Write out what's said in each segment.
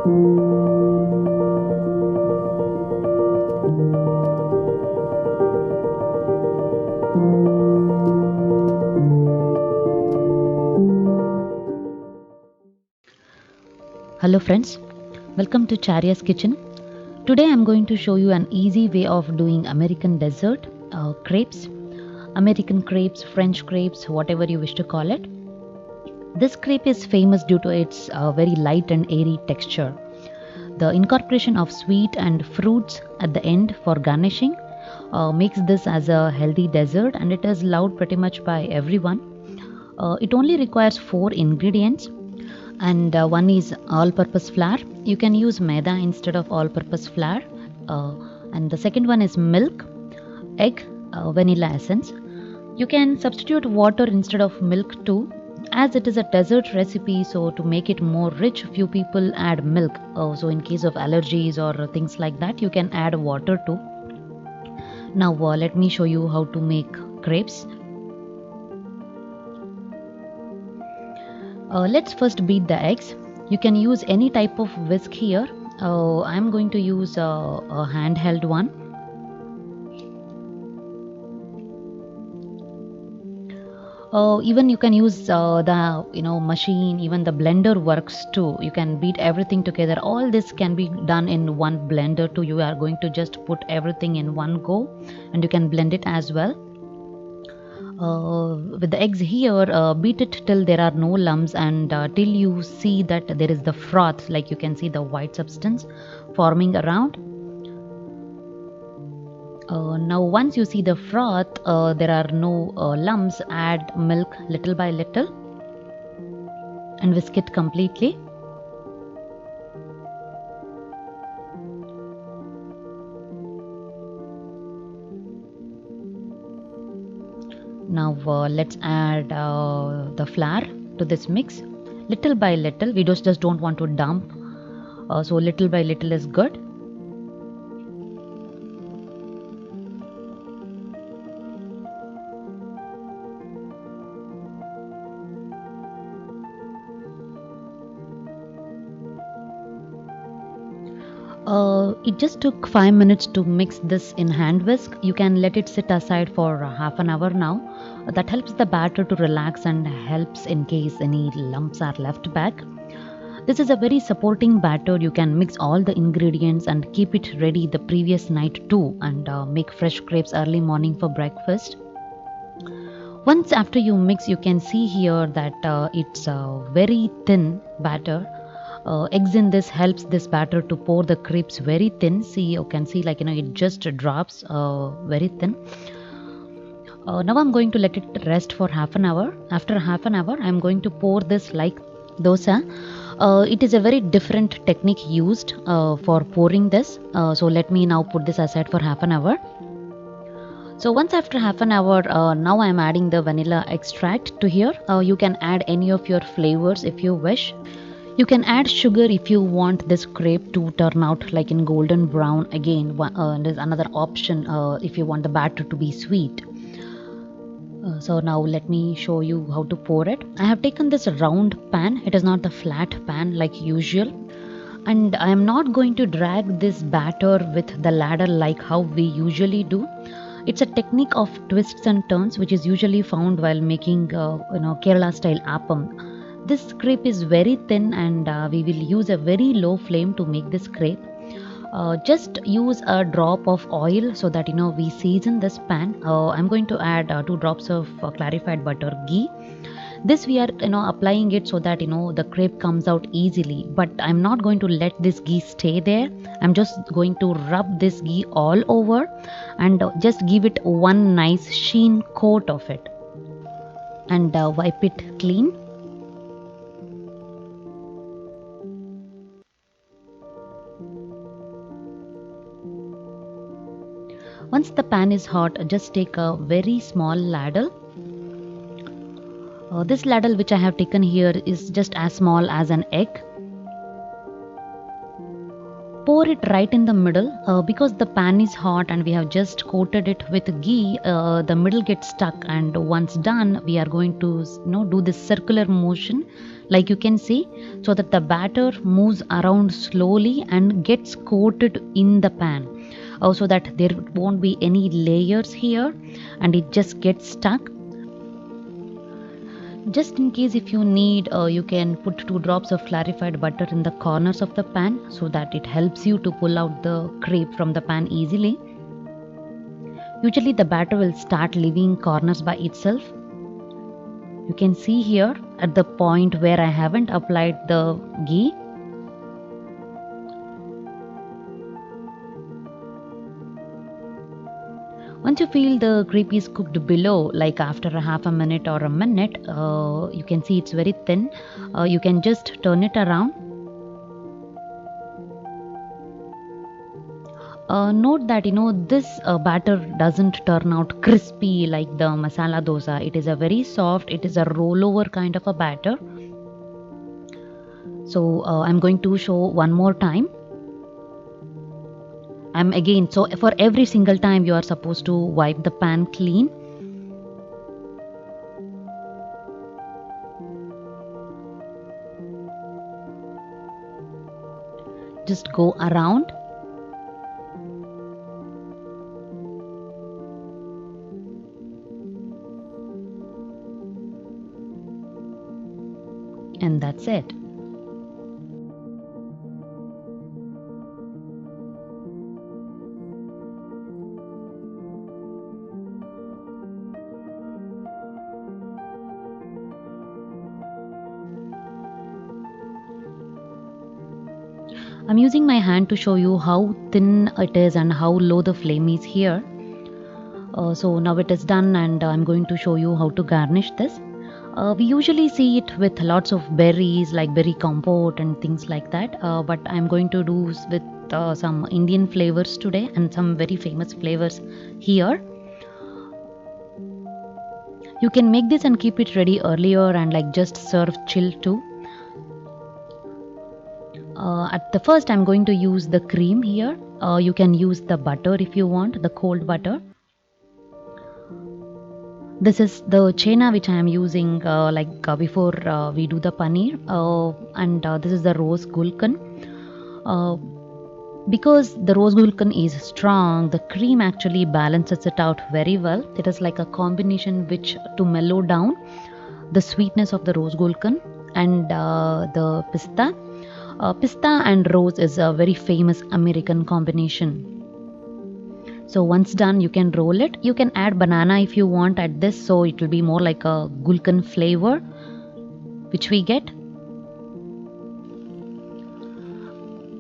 Hello friends, welcome to Charyas kitchen. Today I'm going to show you an easy way of doing American dessert, crepes, American crepes, French crepes, whatever you wish to call it. This crepe is famous due to its very light and airy texture. The incorporation of sweet and fruits at the end for garnishing makes this as a healthy dessert, and it is loved pretty much by everyone. It only requires 4 ingredients, and one is all-purpose flour. You can use maida instead of all-purpose flour. And the second one is milk, egg, vanilla essence. You can substitute water instead of milk too, as it is a dessert recipe. So to make it more rich, few people add milk. So in case of allergies or things like that, you can add water too. Now let me show you how to make crepes. Let's first beat the eggs. You can use any type of whisk here. I'm going to use a handheld one. Even you can use the machine. Even the blender works too. You can beat everything together. All this can be done in one blender too. You are going to just put everything in one go, and you can blend it as well. With the eggs here, beat it till there are no lumps, and till you see that there is the froth, like you can see the white substance forming around. Now once you see the froth, there are no lumps, add milk little by little and whisk it completely. Now let's add the flour to this mix little by little. We just don't want to dump, so little by little is good. It just took 5 minutes to mix this in hand whisk. You can let it sit aside for half an hour now. That helps the batter to relax and helps in case any lumps are left back. This is a very supporting batter. You can mix all the ingredients and keep it ready the previous night too, and make fresh crepes early morning for breakfast. Once after you mix, you can see here that it's a very thin batter. Eggs in this helps this batter to pour the crepes very thin. See, you can see it just drops very thin. Now I'm going to let it rest for half an hour. After half an hour, I'm going to pour this like dosa. It is a very different technique used for pouring this. So let me now put this aside for half an hour. So once after half an hour, now I'm adding the vanilla extract to here. You can add any of your flavors if you wish. You can add sugar if you want this crepe to turn out like in golden brown. Again, there's another option if you want the batter to be sweet. So now let me show you how to pour it. I have taken this round pan. It is not the flat pan like usual. And I am not going to drag this batter with the ladle like how we usually do. It's a technique of twists and turns which is usually found while making Kerala style appam. This crepe is very thin, and we will use a very low flame to make this crepe. Just use a drop of oil so that we season this pan. I'm going to add 2 drops of clarified butter ghee. This we are applying it so that the crepe comes out easily, but I'm not going to let this ghee stay there. I'm just going to rub this ghee all over and just give it one nice sheen coat of it, and wipe it clean. Once the pan is hot, just take a very small ladle. This ladle which I have taken here is just as small as an egg. Pour it right in the middle. Because the pan is hot and we have just coated it with ghee, the middle gets stuck, and once done we are going to do this circular motion like you can see, so that the batter moves around slowly and gets coated in the pan. So that there won't be any layers here and it just gets stuck. Just in case if you need, you can put 2 drops of clarified butter in the corners of the pan so that it helps you to pull out the crepe from the pan easily. Usually the batter will start leaving corners by itself. You can see here at the point where I haven't applied the ghee. Once you feel the crepe is cooked below, like after a half a minute or a minute, you can see it's very thin. You can just turn it around. Note that this batter doesn't turn out crispy like the masala dosa. It is a very soft, it is a rollover kind of a batter. So I'm going to show one more time. So for every single time you are supposed to wipe the pan clean. Just go around. And that's it. I'm using my hand to show you how thin it is and how low the flame is here. So now it is done and I'm going to show you how to garnish this. We usually see it with lots of berries like berry compote and things like that, but I'm going to do with some Indian flavors today and some very famous flavors here. You can make this and keep it ready earlier and like just serve chill too. At the first I'm going to use the cream here. You can use the butter if you want, the cold butter. This is the chena which I am using before we do the paneer, and this is the rose gulkan. Because the rose gulkan is strong, the cream actually balances it out very well. It is like a combination which to mellow down the sweetness of the rose gulkan and the pista. Pista and rose is a very famous American combination. So once done, you can roll it. You can add banana if you want at this, so it will be more like a gulkan flavor which we get.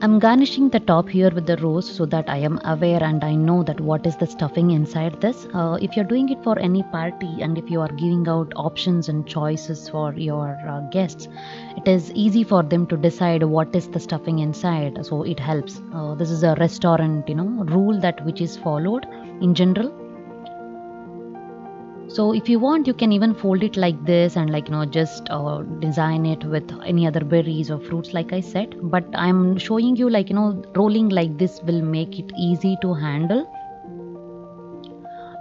I'm garnishing the top here with the rose so that I am aware and I know that what is the stuffing inside this. If you're doing it for any party and if you are giving out options and choices for your guests, it is easy for them to decide what is the stuffing inside. So it helps. This is a restaurant, rule that which is followed in general. So if you want, you can even fold it like this and just design it with any other berries or fruits like I said. But I'm showing you rolling like this will make it easy to handle.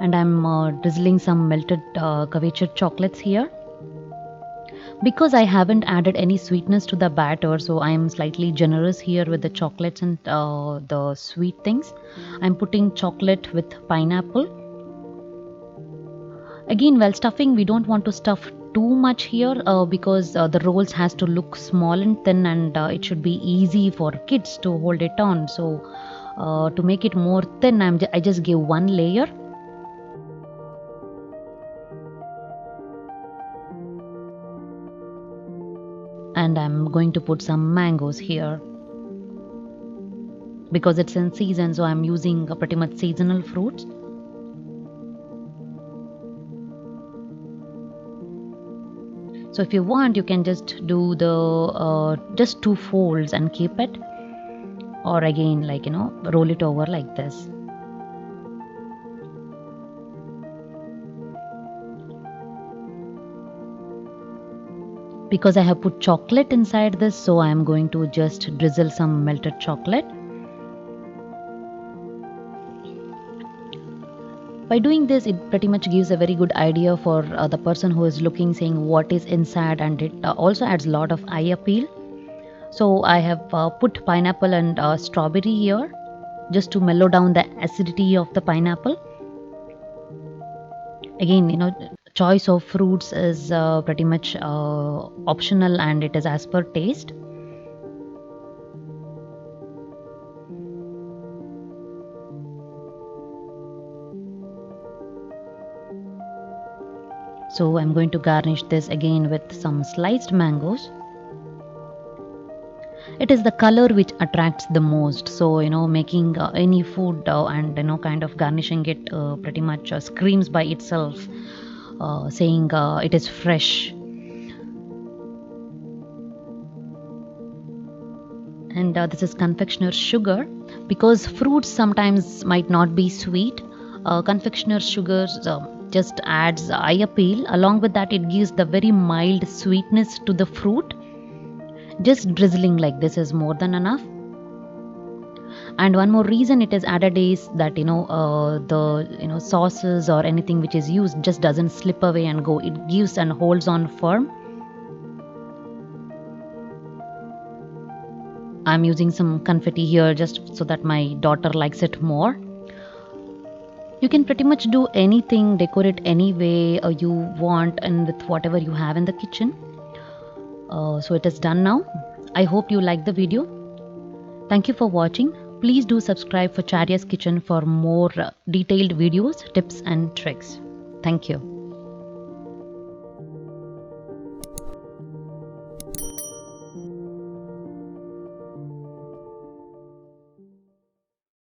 And I'm drizzling some melted caviar chocolates here. Because I haven't added any sweetness to the batter, so I am slightly generous here with the chocolates and the sweet things. I'm putting chocolate with pineapple. Again, while stuffing, we don't want to stuff too much here because the rolls has to look small and thin, and it should be easy for kids to hold it on. So to make it more thin, I just give one layer. And I'm going to put some mangoes here because it's in season, so I'm using pretty much seasonal fruits. So if you want, you can just do the just 2 folds and keep it, or again roll it over like this. Because I have put chocolate inside this, so I am going to just drizzle some melted chocolate. By doing this, it pretty much gives a very good idea for the person who is looking, saying what is inside, and it also adds a lot of eye appeal. So I have put pineapple and strawberry here just to mellow down the acidity of the pineapple. Again, choice of fruits is pretty much optional, and it is as per taste. So I'm going to garnish this again with some sliced mangoes. It is the color which attracts the most. So making any food and kind of garnishing it pretty much screams by itself, saying it is fresh. And this is confectioner sugar, because fruits sometimes might not be sweet. Confectioner sugars just adds eye appeal. Along with that, it gives the very mild sweetness to the fruit. Just drizzling like this is more than enough. And one more reason it is added is that the sauces or anything which is used just doesn't slip away and go. It gives and holds on firm. I'm using some confetti here just so that my daughter likes it more. You can pretty much do anything, decorate any way you want, and with whatever you have in the kitchen. So it is done now. I hope you like the video. Thank you for watching. Please do subscribe for Charyas Kitchen for more detailed videos, tips and tricks. Thank you.